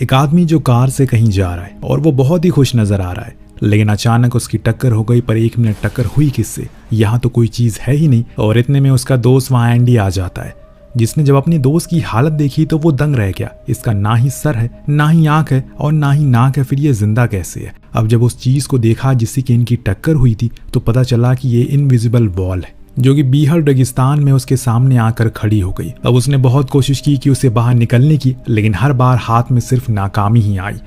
एक आदमी जो कार से कहीं जा रहा है और वो बहुत ही खुश नजर आ रहा है, लेकिन अचानक उसकी टक्कर हो गई। पर 1 मिनट टक्कर हुई किससे? यहाँ तो कोई चीज है ही नहीं। और इतने में उसका दोस्त वहाँ एंडी आ जाता है, जिसने जब अपने दोस्त की हालत देखी तो वो दंग रह गया। इसका ना ही सर है, ना ही आंख है और ना ही नाक है, फिर ये जिंदा कैसे है? अब जब उस चीज को देखा जिससे कि इनकी टक्कर हुई थी तो पता चला कि ये इनविजिबल वॉल है जो कि बीहड़ रेगिस्तान में उसके सामने आकर खड़ी हो गई। अब उसने बहुत कोशिश की कि उसे बाहर निकलने की, लेकिन हर बार हाथ में सिर्फ नाकामी ही आई।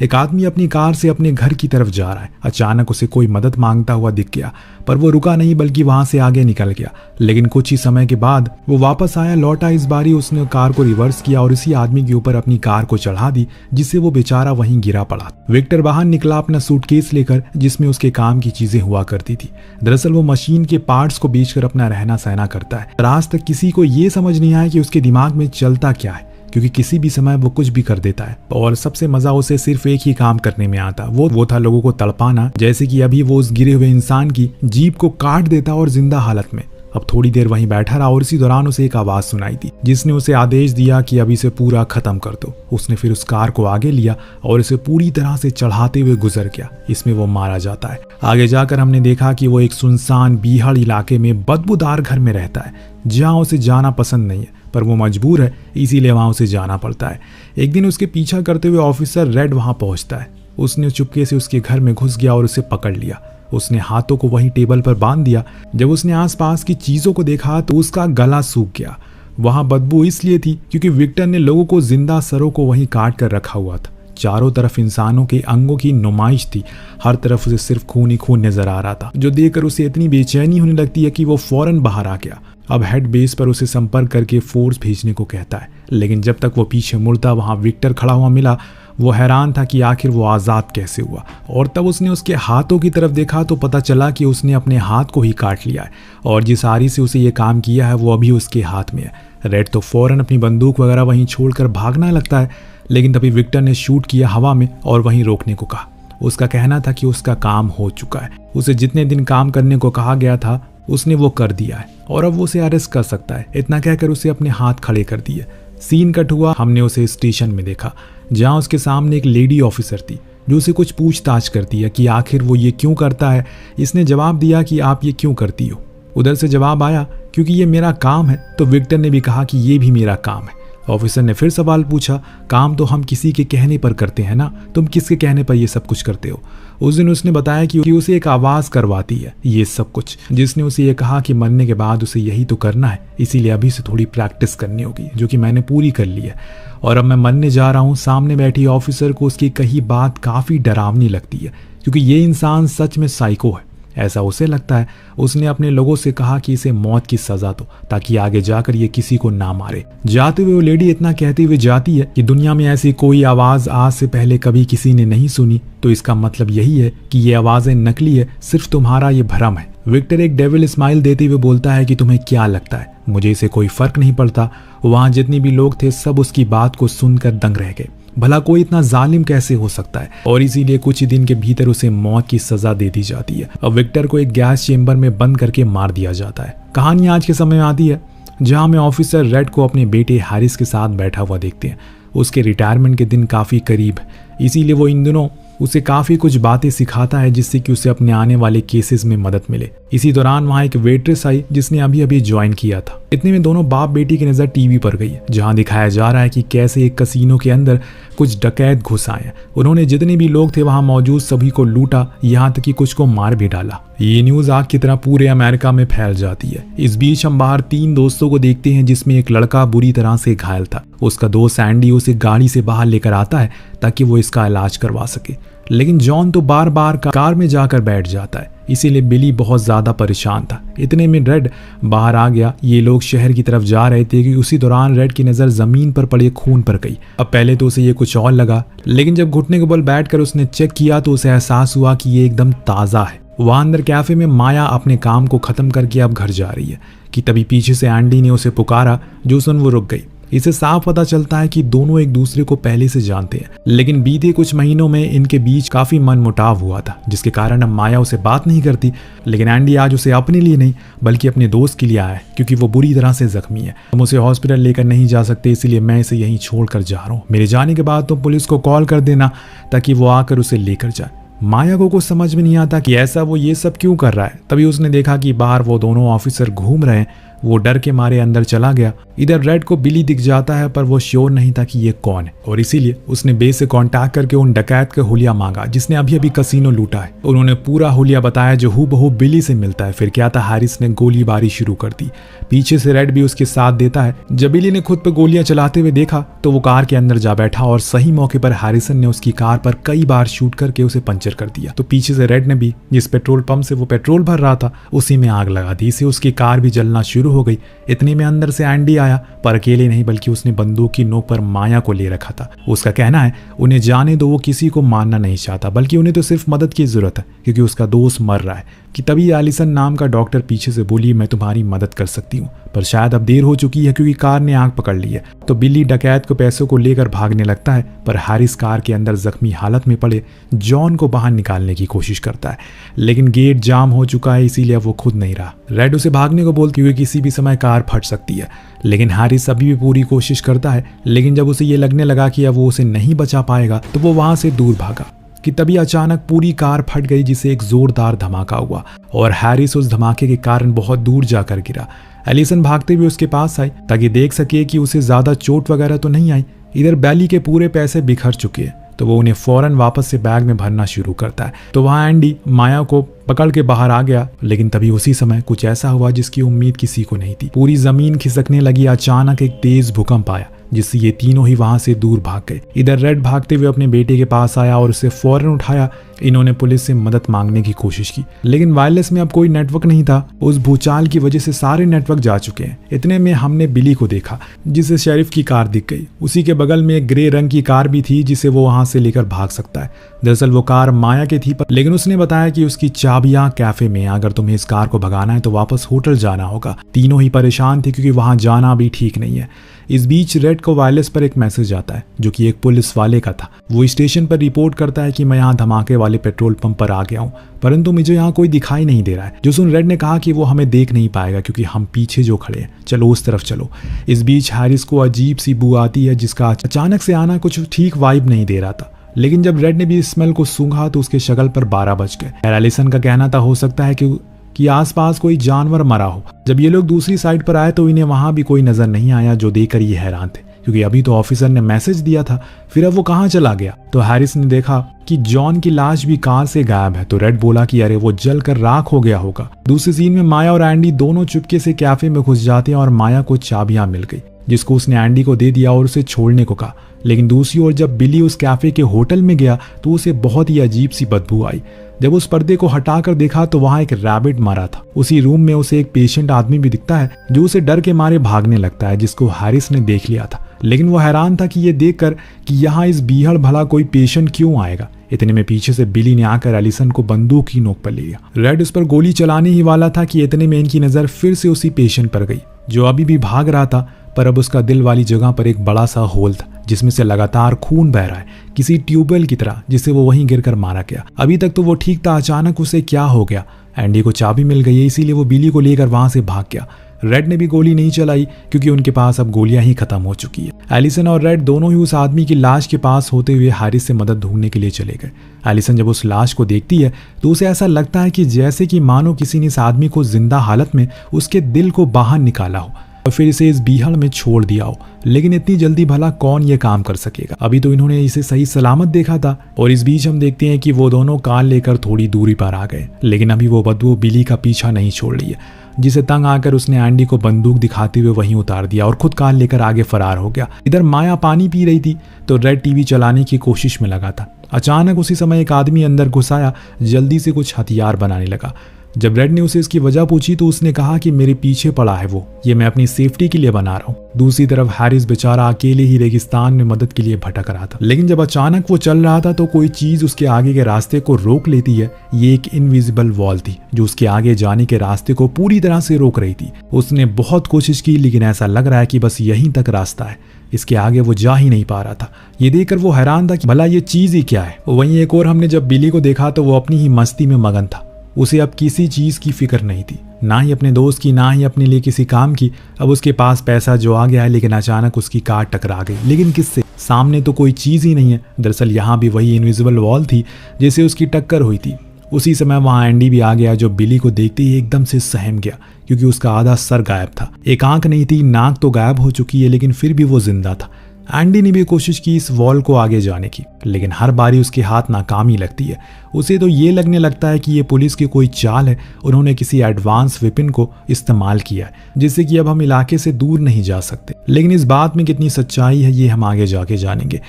एक आदमी अपनी कार से अपने घर की तरफ जा रहा है। अचानक उसे कोई मदद मांगता हुआ दिख गया, पर वो रुका नहीं बल्कि वहां से आगे निकल गया। लेकिन कुछ ही समय के बाद वो वापस आया, लौटा। इस बारी उसने कार को रिवर्स किया और इसी आदमी के ऊपर अपनी कार को चढ़ा दी, जिससे वो बेचारा वहीं गिरा पड़ा। विक्टर बाहर निकला अपना सूटकेस लेकर, जिसमें उसके काम की चीजें हुआ करती थी। दरअसल वो मशीन के पार्ट्स को बेचकर अपना रहना सहना करता है। आज तक किसी को ये समझ नहीं आया कि उसके दिमाग में चलता क्या है, क्योंकि किसी भी समय वो कुछ भी कर देता है। और सबसे मजा उसे सिर्फ एक ही काम करने में आता, वो था लोगों को तड़पाना। जैसे कि अभी वो उस गिरे हुए इंसान की जीभ को काट देता और जिंदा हालत में। अब थोड़ी देर वहीं बैठा रहा और इसी दौरान उसे एक आवाज सुनाई दी, जिसने उसे आदेश दिया कि अब इसे पूरा खत्म कर दो। उसने फिर उस कार को आगे लिया और इसे पूरी तरह से चढ़ाते हुए गुजर गया। इसमें वो मारा जाता है। आगे जाकर हमने देखा कि वो एक सुनसान बीहड़ इलाके में बदबूदार घर में रहता है, जहाँ उसे जाना पसंद नहीं है, पर वो मजबूर है, इसीलिए वहां उसे जाना पड़ता है। एक दिन उसके पीछा करते हुए ऑफिसर रेड वहां पहुंचता है। उसने चुपके से उसके घर में घुस गया और उसे पकड़ लिया। उसने हाथों को वहीं टेबल पर बांध दिया। जब उसने आसपास की चीजों को देखा तो उसका गला सूख गया। वहां बदबू इसलिए थी क्योंकि विक्टर ने लोगों को जिंदा सरों को वहीं काट कर रखा हुआ था। चारों तरफ इंसानों के अंगों की नुमाइश थी। हर तरफ उसे सिर्फ खून ही खून नजर आ रहा था, जो देखकर उसे इतनी बेचैनी होने लगती है कि वो फौरन बाहर आ गया। अब हेड बेस पर उसे संपर्क करके फोर्स भेजने को कहता है, लेकिन जब तक वो पीछे मुड़ता वहां विक्टर खड़ा हुआ मिला। वो हैरान था कि आखिर वो आज़ाद कैसे हुआ। और तब उसने उसके हाथों की तरफ देखा तो पता चला कि उसने अपने हाथ को ही काट लिया है और जिस आरी से उसे ये काम किया है वो अभी उसके हाथ में है। रेड तो फौरन अपनी बंदूक वगैरह वहीं छोड़कर भागना लगता है, लेकिन तभी विक्टर ने शूट किया हवा में और वहीं रोकने को कहा। उसका कहना था कि उसका काम हो चुका है। उसे जितने दिन काम करने को कहा गया था उसने वो कर दिया है और अब वो उसे अरेस्ट कर सकता है। इतना कहकर उसे अपने हाथ खड़े कर दिए। सीन कट हुआ। हमने उसे स्टेशन में देखा, जहां उसके सामने एक लेडी ऑफिसर थी जो उसे कुछ पूछताछ करती है कि आखिर वो ये क्यों करता है। इसने जवाब दिया कि आप ये क्यों करती हो। उधर से जवाब आया क्योंकि ये मेरा काम है। तो विक्टर ने भी कहा कि ये भी मेरा काम है। ऑफिसर ने फिर सवाल पूछा, काम तो हम किसी के कहने पर करते हैं ना, तुम किसके कहने पर ये सब कुछ करते हो। उस दिन उसने बताया कि उसे एक आवाज करवाती है ये सब कुछ, जिसने उसे ये कहा कि मरने के बाद उसे यही तो करना है, इसीलिए अभी से थोड़ी प्रैक्टिस करनी होगी, जो कि मैंने पूरी कर ली है और अब मैं मरने जा रहा हूँ। सामने बैठी ऑफिसर को उसकी कही बात काफी डरावनी लगती है, क्योंकि ये इंसान सच में साइको है, ऐसा उसे लगता है। उसने अपने लोगों से कहा कि इसे मौत की सजा दो ताकि आगे जाकर ये किसी को ना मारे। जाते हुए वो लेडी इतना कहते हुए जाती है कि दुनिया में ऐसी कोई आवाज आज से पहले कभी किसी ने नहीं सुनी, तो इसका मतलब यही है कि ये आवाजें नकली है, सिर्फ तुम्हारा ये भ्रम है। विक्टर एक डेविल स्माइल देते हुए बोलता है कि तुम्हें क्या लगता है, मुझे इसे कोई फर्क नहीं पड़ता। वहां जितने भी लोग थे सब उसकी बात को सुनकर दंग रह गए। भला कोई इतना जालिम कैसे हो सकता है, और इसीलिए कुछ ही दिन के भीतर उसे मौत की सजा दे दी जाती है। अब विक्टर को एक गैस चेंबर में बंद करके मार दिया जाता है। कहानी आज के समय में आती है जहां में ऑफिसर रेड को अपने बेटे हैरिस के साथ बैठा हुआ देखते हैं। उसके रिटायरमेंट के दिन काफी करीब है, इसीलिए वो इन दिनों उसे काफी कुछ बातें सिखाता है जिससे कि उसे अपने आने वाले केसेस में मदद मिले। इसी दौरान वहां एक वेट्रेस आई जिसने अभी अभी ज्वाइन किया था। इतने में दोनों बाप बेटी की नजर टीवी पर गई, जहां दिखाया जा रहा है कि कैसे एक कसीनो के अंदर कुछ डकैत घुस आए। उन्होंने जितने भी लोग थे वहां मौजूद सभी को लूटा, यहाँ तक कि कुछ को मार भी डाला। ये न्यूज आग की तरह पूरे अमेरिका में फैल जाती है। इस बीच हम बाहर 3 दोस्तों को देखते हैं, जिसमें एक लड़का बुरी तरह से घायल था। उसका दोस्त एंडी उसे गाड़ी से बाहर लेकर आता है ताकि वो इसका इलाज करवा सके, लेकिन जॉन तो बार बार कार में जाकर बैठ जाता है, इसीलिए बिली बहुत ज्यादा परेशान था। इतने में रेड बाहर आ गया। ये लोग शहर की तरफ जा रहे थे कि उसी दौरान रेड की नजर जमीन पर पड़े खून पर गई। अब पहले तो उसे ये कुछ और लगा, लेकिन जब घुटने के बल बैठकर उसने चेक किया तो उसे एहसास हुआ कि ये एकदम ताजा है। वहां अंदर कैफे में माया अपने काम को खत्म करके अब घर जा रही है कि तभी पीछे से एंडी ने उसे पुकारा, जो सुन वो रुक गई। इसे साफ पता चलता है कि दोनों एक दूसरे को पहले से जानते हैं, लेकिन बीते कुछ महीनों में इनके बीच काफी मनमुटाव हुआ था, जिसके कारण अब माया उसे बात नहीं करती। लेकिन एंडी आज उसे अपने लिए नहीं बल्कि अपने दोस्त के लिए आया है, क्योंकि वो बुरी तरह से जख्मी है। हम उसे हॉस्पिटल लेकर नहीं जा सकते, इसलिए मैं इसे यहीं छोड़कर जा रहा हूँ। मेरे जाने के बाद तुम पुलिस को कॉल कर देना ताकि वो आकर उसे लेकर जाए। माया को कुछ समझ में नहीं आता कि ऐसा वो ये सब क्यों कर रहा है। तभी उसने देखा कि बाहर वो दोनों ऑफिसर घूम रहे हैं। वो डर के मारे अंदर चला गया। इधर रेड को बिली दिख जाता है, पर वो श्योर नहीं था कि ये कौन है, और इसीलिए उसने बे से कांटेक्ट करके उन डकैत का हुलिया मांगा जिसने अभी अभी कसीनो लूटा है। उन्होंने पूरा हुलिया बताया जो हूबहू बिली से मिलता है। फिर क्या था, हैरिस ने गोलीबारी शुरू कर दी। पीछे से रेड भी उसके साथ देता है। जब बिली ने खुद पर गोलियां चलाते हुए देखा तो वो कार के अंदर जा बैठा, और सही मौके पर हैरिसन ने उसकी कार पर कई बार शूट करके उसे पंचर कर दिया। तो पीछे से रेड ने भी जिस पेट्रोल पंप से वो पेट्रोल भर रहा था उसी में आग लगा दी। इससे उसकी कार भी जलना शुरू हो गई। इतने में अंदर से एंडी आया, पर अकेले नहीं बल्कि उसने बंदूक की नोक पर माया को ले रखा था। उसका कहना है उन्हें जाने दो, वो किसी को मारना नहीं चाहता, बल्कि उन्हें तो सिर्फ मदद की जरूरत है क्योंकि उसका दोस्त मर रहा है। कि तभी एलिसन नाम का डॉक्टर पीछे से बोली, मैं तुम्हारी मदद कर सकती हूँ, पर शायद अब देर हो चुकी है क्योंकि कार ने आग पकड़ ली है। तो बिल्ली डकैत को पैसों को लेकर भागने लगता है, पर हैरिस कार के अंदर जख्मी हालत में पड़े जॉन को बाहर निकालने की कोशिश करता है, लेकिन गेट जाम हो चुका है, इसीलिए वो खुद नहीं रहा। रेड उसे भागने को बोलती हुई किसी भी समय कार फट सकती है, लेकिन हैरिस अभी भी पूरी कोशिश करता है। लेकिन जब उसे ये लगने लगा कि अब वो उसे नहीं बचा पाएगा तो वो वहां से दूर भागा। कि तभी अचानक पूरी कार फट गई, जिसे एक जोरदार धमाका हुआ और हैरिस उस धमाके के कारण बहुत दूर जाकर गिरा। एलिसन भागते हुए उसके पास आई ताकि देख सके कि उसे ज्यादा चोट वगैरह तो नहीं आई। इधर बैली के पूरे पैसे बिखर चुके हैं, तो वो उन्हें फौरन वापस से बैग में भरना शुरू करता है। तो वहां एंडी माया को पकड़ के बाहर आ गया, लेकिन तभी उसी समय कुछ ऐसा हुआ जिसकी उम्मीद किसी को नहीं थी। पूरी जमीन खिसकने लगी। अचानक एक तेज भूकंप आया जिससे ये तीनों ही वहां से दूर भाग गए। इधर रेड भागते हुए अपने बेटे के पास आया और उसे फौरन उठाया। इन्होंने पुलिस से मदद मांगने की कोशिश की, लेकिन वायरलेस में अब कोई नेटवर्क नहीं था। उस भूचाल की वजह से सारे नेटवर्क जा चुके हैं। इतने में हमने बिली को देखा जिसे शेरिफ की कार दिख गई। उसी के बगल में एक ग्रे रंग की कार भी थी जिसे वो वहां से लेकर भाग सकता है। दरअसल वो कार माया की थी, लेकिन उसने बताया कि उसकी चाबियां कैफे में। अगर तुम्हें इस कार को भगाना है तो वापस होटल जाना होगा। तीनों ही परेशान थे क्योंकि वहां जाना भी ठीक नहीं है। इस बीच रेड को वायरलेस पर एक मैसेज आता है जो कि एक पुलिस वाले का था। वो स्टेशन पर रिपोर्ट करता है कि मैं यहाँ धमाके वाले पेट्रोल पंप पर आ गया हूँ, परंतु मुझे यहाँ कोई दिखाई नहीं दे रहा है। जो सुन रेड ने कहा कि वो हमें देख नहीं पाएगा क्योंकि हम पीछे जो खड़े हैं, चलो उस तरफ चलो। इस बीच हैरिस को अजीब सी बू आती है जिसका अचानक से आना कुछ ठीक वाइब नहीं दे रहा था। लेकिन जब रेड ने भी इस स्मेल को सूंघा तो उसके शक्ल पर 12 बज गए। एलिसन का कहना था हो सकता है कि आसपास कोई जानवर मरा हो। जब ये लोग दूसरी साइड पर आए तो इन्हें वहां भी कोई नजर नहीं आया, जो देखकर ये हैरान थे क्योंकि अभी तो ऑफिसर ने मैसेज दिया था, फिर अब वो कहाँ चला गया। तो हैरिस ने देखा कि जॉन की लाश भी कार से गायब है। तो रेड बोला कि अरे वो जलकर राख हो गया होगा। दूसरी सीन में माया और एंडी दोनों चुपके से कैफे में घुस जाते हैं और माया को चाबियां मिल गई जिसको उसने एंडी को दे दिया और उसे छोड़ने को कहा। लेकिन दूसरी ओर जब बिली उस कैफे के होटल में गया तो उसे बहुत ही अजीब सी बदबू आई। जब उस पर्दे को हटाकर देखा तो वहां एक रैबिट मरा था। उसी रूम में उसे एक पेशेंट आदमी भी दिखता है जो उसे डर के मारे भागने लगता है, जिसको हैरिस ने देख लिया था। लेकिन वो हैरान था कि ये देखकर कि यहाँ इस बीहड़ भला कोई पेशेंट क्यों आएगा। इतने में पीछे से बिली ने आकर एलिसन को बंदूक की नोक पर ले लिया। रेड उस पर गोली चलाने ही वाला था कि इतने में इनकी नजर फिर से उसी पेशेंट पर गई जो अभी भी भाग रहा था, पर अब उसका दिल वाली जगह पर एक बड़ा सा होल था जिसमें से लगातार खून बह रहा है, किसी ट्यूबवेल की तरह, जिससे वो वहीं गिरकर मारा गया। अभी तक तो वो ठीक था, अचानक उसे क्या हो गया। एंडी को चाबी मिल गई है, इसीलिए वो बिली को लेकर वहां से भाग गया। रेड ने भी गोली नहीं चलाई क्योंकि उनके पास अब गोलियां ही खत्म हो चुकी है। एलिसन और रेड दोनों ही उस आदमी की लाश के पास होते हुए हैरिस से मदद ढूंढने के लिए चले गए। एलिसन जब उस लाश को देखती है तो उसे ऐसा लगता है कि जैसे कि मानो किसी ने इस आदमी को जिंदा हालत में उसके दिल को बाहर निकाला हो और फिर इसे इस बीहड़ में छोड़ दिया हो। लेकिन इतनी जल्दी भला कौन ये काम कर सकेगा। अभी तो इन्होंने इसे सही सलामत देखा था। और इस बीच हम देखते हैं कि वो दोनों कार लेकर थोड़ी दूरी पर आ गए, लेकिन अभी वो बदबू बिली का पीछा नहीं छोड़ रही है, जिसे तंग आकर उसने एंडी को बंदूक दिखाते हुए वहीं उतार दिया और खुद कार लेकर आगे फरार हो गया। इधर माया पानी पी रही थी तो रेड टीवी चलाने की कोशिश में लगा था। अचानक उसी समय एक आदमी अंदर घुस आया, जल्दी से कुछ हथियार बनाने लगा। जब रेड ने उसे इसकी वजह पूछी तो उसने कहा कि मेरे पीछे पड़ा है वो, ये मैं अपनी सेफ्टी के लिए बना रहा हूँ। दूसरी तरफ हैरिस बेचारा अकेले ही रेगिस्तान में मदद के लिए भटक रहा था। लेकिन जब अचानक वो चल रहा था तो कोई चीज उसके आगे के रास्ते को रोक लेती है। ये एक इनविजिबल वॉल थी जो उसके आगे जाने के रास्ते को पूरी तरह से रोक रही थी। उसने बहुत कोशिश की लेकिन ऐसा लग रहा है कि बस यहीं तक रास्ता है, इसके आगे वो जा ही नहीं पा रहा था। ये देखकर वो हैरान था कि भला ये चीज ही क्या है। वहीं एक और हमने जब बिली को देखा तो वो अपनी ही मस्ती में मगन था। उसे अब किसी चीज की फिक्र नहीं थी, ना ही अपने दोस्त की, ना ही अपने लिए किसी काम की। अब उसके पास पैसा जो आ गया है, लेकिन अचानक उसकी कार टकरा गई। लेकिन किससे? सामने तो कोई चीज ही नहीं है। दरअसल यहाँ भी वही इनविजिबल वॉल थी जिसे उसकी टक्कर हुई थी। उसी समय वहां एंडी भी आ गया जो बिली को देखते ही एकदम से सहम गया क्योंकि उसका आधा सर गायब था। एक आंख नहीं थी, नाक तो गायब हो चुकी है, लेकिन फिर भी वो जिंदा था। एंडी ने भी कोशिश की इस वॉल को आगे जाने की, लेकिन हर बारी उसके हाथ नाकाम ही लगती है। उसे तो ये लगने लगता है कि ये पुलिस की कोई चाल है, उन्होंने किसी एडवांस वेपन को इस्तेमाल किया है जिससे कि अब हम इलाके से दूर नहीं जा सकते। लेकिन इस बात में कितनी सच्चाई है ये हम आगे जाके जानेंगे।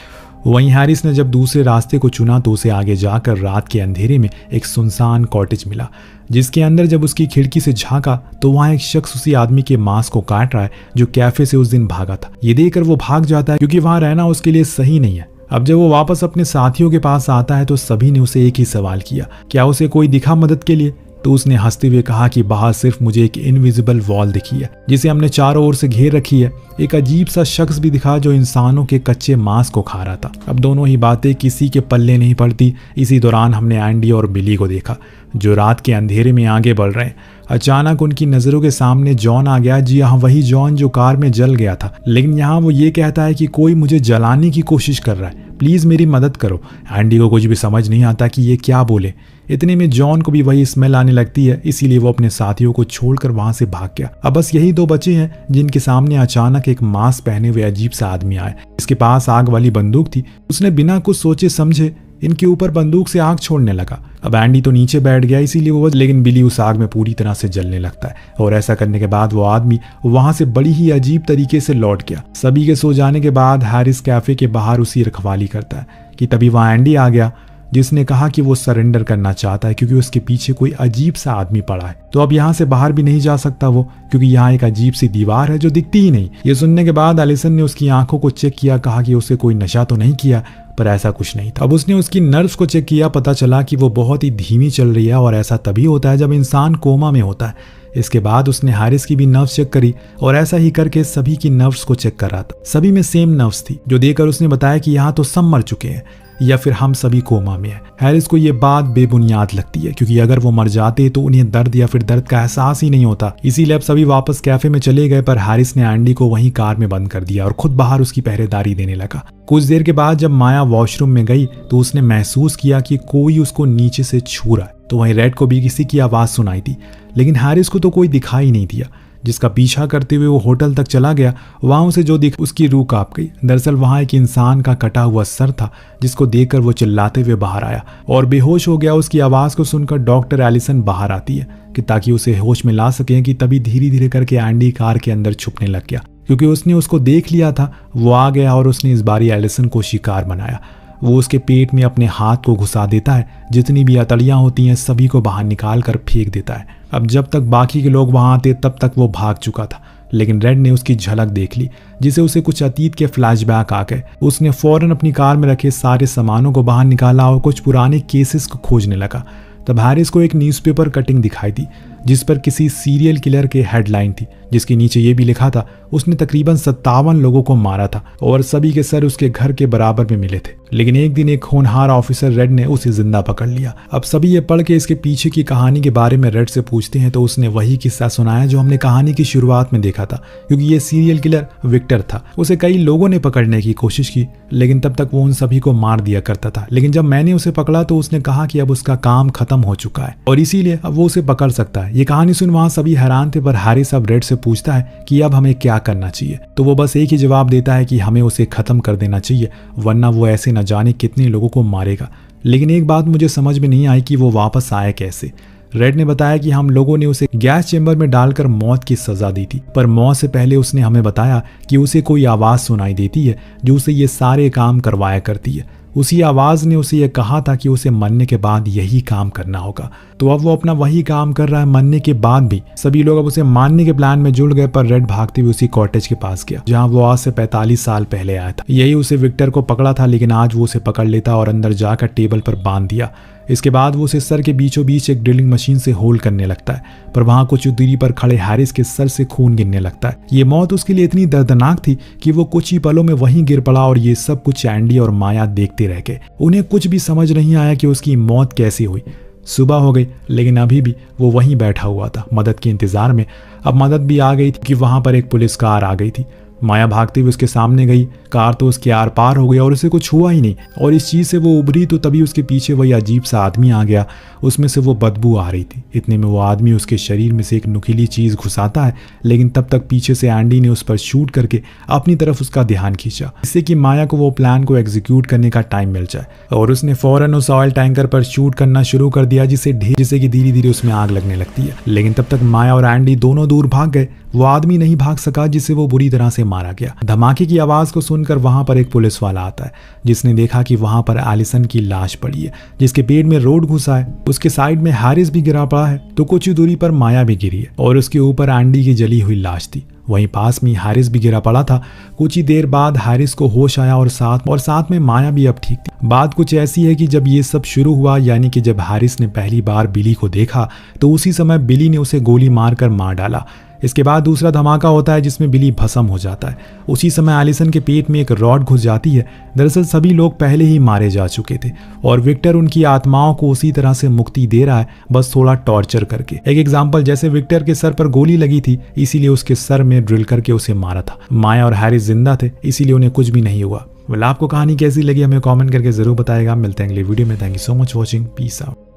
वहीं हैरिस ने जब दूसरे रास्ते को चुना तो उसे आगे जाकर रात के अंधेरे में एक सुनसान कॉटेज मिला, जिसके अंदर जब उसकी खिड़की से झांका तो वहां एक शख्स उसी आदमी के मांस को काट रहा है जो कैफे से उस दिन भागा था। ये देखकर वो भाग जाता है क्योंकि वहां रहना उसके लिए सही नहीं है। अब जब वो वापस अपने साथियों के पास आता है तो सभी ने उसे एक ही सवाल किया, क्या उसे कोई दिखा मदद के लिए? तो उसने हंसते हुए कहा कि बाहर सिर्फ मुझे एक इनविजिबल वॉल दिखी है जिसे हमने चारों ओर से घेर रखी है। एक अजीब सा शख्स भी दिखा जो इंसानों के कच्चे मांस को खा रहा था। अब दोनों ही बातें किसी के पल्ले नहीं पड़ती। इसी दौरान हमने एंडी और बिली को देखा जो रात के अंधेरे में आगे बढ़ रहे हैं। अचानक उनकी नजरों के सामने जॉन आ गया। जी हाँ, वही जॉन जो कार में जल गया था। लेकिन यहाँ वो ये कहता है कि कोई मुझे जलाने की कोशिश कर रहा है, प्लीज मेरी मदद करो। एंडी को कुछ भी समझ नहीं आता कि ये क्या बोले। इतने में जॉन को भी वही स्मेल आने लगती है, इसीलिए वो अपने साथियों को छोड़कर वहां से भाग गया। अब बस यही दो बचे हैं जिनके सामने अचानक एक मास्क पहने हुए अजीब सा आदमी आया। इसके पास आग वाली बंदूक थी। उसने बिना कुछ सोचे समझे इनके ऊपर बंदूक से आग छोड़ने लगा। अब एंडी तो नीचे बैठ गया इसीलिए वो, लेकिन बिली उस आग में पूरी तरह से जलने लगता है। और ऐसा करने के बाद वो आदमी वहां से बड़ी ही अजीब तरीके से लौट गया। सभी के सो जाने के बाद हैरिस कैफे के बाहर उसी रखवाली करता है कि तभी वहां एंडी आ गया जिसने कहा कि वो सरेंडर करना चाहता है क्योंकि उसके पीछे कोई अजीब सा आदमी पड़ा है। तो अब यहाँ से बाहर भी नहीं जा सकता वो, क्योंकि यहाँ एक अजीब सी दीवार है जो दिखती ही नहीं। ये सुनने के बाद एलिसन ने उसकी आंखों को चेक किया, कहा कि उसे कोई नशा तो नहीं किया, पर ऐसा कुछ नहीं था। अब उसने उसकी नर्व्स को चेक किया, पता चला कि वो बहुत ही धीमी चल रही है और ऐसा तभी होता है जब इंसान कोमा में होता है। इसके बाद उसने हैरिस की भी नर्व्स चेक करी और ऐसा ही करके सभी की नर्व्स को चेक कर रहा था। सभी में सेम नर्व्स थी, जो देखकर उसने बताया कि यहाँ तो सब मर चुके हैं या फिर हम सभी कोमा में हैं। हैरिस को ये बात बेबुनियाद लगती है क्योंकि अगर वो मर जाते तो उन्हें दर्द या फिर दर्द का एहसास ही नहीं होता। इसीलिए अब सभी वापस कैफे में चले गए, पर हैरिस ने एंडी को वहीं कार में बंद कर दिया और खुद बाहर उसकी पहरेदारी देने लगा। कुछ देर के बाद जब माया वॉशरूम में गई तो उसने महसूस किया कि कोई उसको नीचे से छू रहा है। तो वहीं रेड को भी किसी की आवाज सुनाई थी, लेकिन हैरिस को तो कोई दिखाई नहीं दिया। जिसका पीछा करते हुए वो होटल तक चला गया, वहां उसे जो दिख उसकी रूह कांप गई। दरअसल वहां एक इंसान का कटा हुआ सर था जिसको देखकर वो चिल्लाते हुए बाहर आया और बेहोश हो गया। उसकी आवाज को सुनकर डॉक्टर एलिसन बाहर आती है कि ताकि उसे होश में ला सकें, कि तभी धीरे धीरे करके एंडी कार के अंदर छुपने लग गया क्योंकि उसने उसको देख लिया था। वो आ गया और उसने इस बारी एलिसन को शिकार बनाया। वो उसके पेट में अपने हाथ को घुसा देता है, जितनी भी अतड़ियां होती हैं सभी को बाहर निकाल कर फेंक देता है। अब जब तक बाकी के लोग वहां आते तब तक वो भाग चुका था, लेकिन रेड ने उसकी झलक देख ली जिसे उसे कुछ अतीत के फ्लैशबैक आ गए। उसने फौरन अपनी कार में रखे सारे सामानों को बाहर निकाला और कुछ पुराने केसेस को खोजने लगा। तब हैरिस को एक न्यूज़पेपर कटिंग दिखाई दी जिस पर किसी सीरियल किलर के हेडलाइन थी, जिसके नीचे ये भी लिखा था उसने तकरीबन 57 लोगों को मारा था और सभी के सर उसके घर के बराबर में मिले थे। लेकिन एक दिन एक होनहार ऑफिसर रेड ने उसे जिंदा पकड़ लिया। अब सभी ये पढ़ के इसके पीछे की कहानी के बारे में रेड से पूछते हैं तो उसने वही किस्सा सुनाया जो हमने कहानी की शुरुआत में देखा था, क्योंकि ये सीरियल किलर विक्टर था। उसे कई लोगों ने पकड़ने की कोशिश की, लेकिन तब तक वो उन सभी को मार दिया करता था। लेकिन जब मैंने उसे पकड़ा तो उसने कहा कि अब उसका काम खत्म हो चुका है और इसीलिए अब वो उसे पकड़ सकता है। ये कहानी सुन वहां सभी हैरान थे, पर हैरिस अब रेड से पूछता है कि अब हमें क्या करना चाहिए। तो वो बस एक ही जवाब देता है कि हमें उसे खत्म कर देना चाहिए, वरना वो ऐसे न जाने कितने लोगों को मारेगा। लेकिन एक बात मुझे समझ में नहीं आई कि वो वापस आया कैसे। रेड ने बताया कि हम लोगों ने उसे गैस चेंबर में डालकर मौत की सजा दी थी, पर मौत से पहले उसने हमें बताया कि उसे कोई आवाज सुनाई देती है जो उसे ये सारे काम करवाया करती है। उसी आवाज ने उसे यह कहा था कि उसे मरने के बाद यही काम करना होगा। तो अब वो अपना वही काम कर रहा है मरने के बाद भी। सभी लोग अब उसे मारने के प्लान में जुड़ गए, पर रेड भागते हुए उसी कॉटेज के पास गया जहां वो आज से 45 साल पहले आया था। यही उसे विक्टर को पकड़ा था, लेकिन आज वो उसे पकड़ लेता और अंदर जाकर टेबल पर बांध दिया। इसके बाद वो उसे सर के बीचों बीच एक ड्रिलिंग मशीन से होल करने लगता है, पर वहां कुछ दूरी पर खड़े हैरिस के सर से खून गिरने लगता है। ये मौत उसके लिए इतनी दर्दनाक थी कि वो कुछ ही पलों में वहीं गिर पड़ा और ये सब कुछ एंडी और माया देखते रह गए। उन्हें कुछ भी समझ नहीं आया कि उसकी मौत कैसी हुई। सुबह हो गई, लेकिन अभी भी वो वहीं बैठा हुआ था मदद के इंतजार में। अब मदद भी आ गई थी कि वहां पर एक पुलिस कार आ गई थी। माया भागते हुए उसके सामने गई, कार तो उसके आर पार हो गया और उसे कुछ हुआ ही नहीं। और इस चीज से वो उभरी तो तभी उसके पीछे वही अजीब सा आदमी आ गया, उसमें से वो बदबू आ रही थी। इतने में वो आदमी उसके शरीर में से एक नुकीली चीज घुसाता है, लेकिन तब तक पीछे से एंडी ने उस पर शूट करके अपनी तरफ उसका ध्यान खींचा, जिससे कि माया को वो प्लान को एग्जीक्यूट करने का टाइम मिल जाए। और उसने फौरन उस ऑयल टैंकर पर शूट करना शुरू कर दिया, जिससे कि धीरे धीरे उसमें आग लगने लगती है। लेकिन तब तक माया और एंडी दोनों दूर भाग गए। वो आदमी नहीं भाग सका, जिससे वो बुरी तरह से मारा गया। धमाके की आवाज को सुनकर वहां पर एक पुलिस वाला आता है, जिसने देखा कि वहां पर एलिसन की लाश पड़ी है, जिसके पेट में रोड घुसा है। उसके साइड में हैरिस भी गिरा पड़ा है, तो कुछ ही दूरी पर माया भी गिरी है और उसके ऊपर एंडी की जली हुई लाश थी। वहीं पास में हैरिस भी गिरा पड़ा था। कुछ ही देर बाद हैरिस को होश आया और साथ में माया भी अब ठीक थी। बात कुछ ऐसी है कि जब ये सब शुरू हुआ, यानी कि जब हैरिस ने पहली बार बिली को देखा, तो उसी समय बिली ने उसे गोली मारकर मार डाला। इसके बाद दूसरा धमाका होता है, जिसमें बिली भस्म हो जाता है। उसी समय एलिसन के पेट में एक रॉड घुस जाती है। दरअसल सभी लोग पहले ही मारे जा चुके थे और विक्टर उनकी आत्माओं को उसी तरह से मुक्ति दे रहा है, बस थोड़ा टॉर्चर करके। एक एग्जाम्पल, जैसे विक्टर के सर पर गोली लगी थी, इसीलिए उसके सर में ड्रिल करके उसे मारा था। माया और हैरिस जिंदा थे, इसीलिए उन्हें कुछ भी नहीं हुआ। आपको कहानी कैसी लगी हमें कमेंट करके जरूर बताएगा। मिलते हैं अगले वीडियो में। Thank you so much watching. Peace out.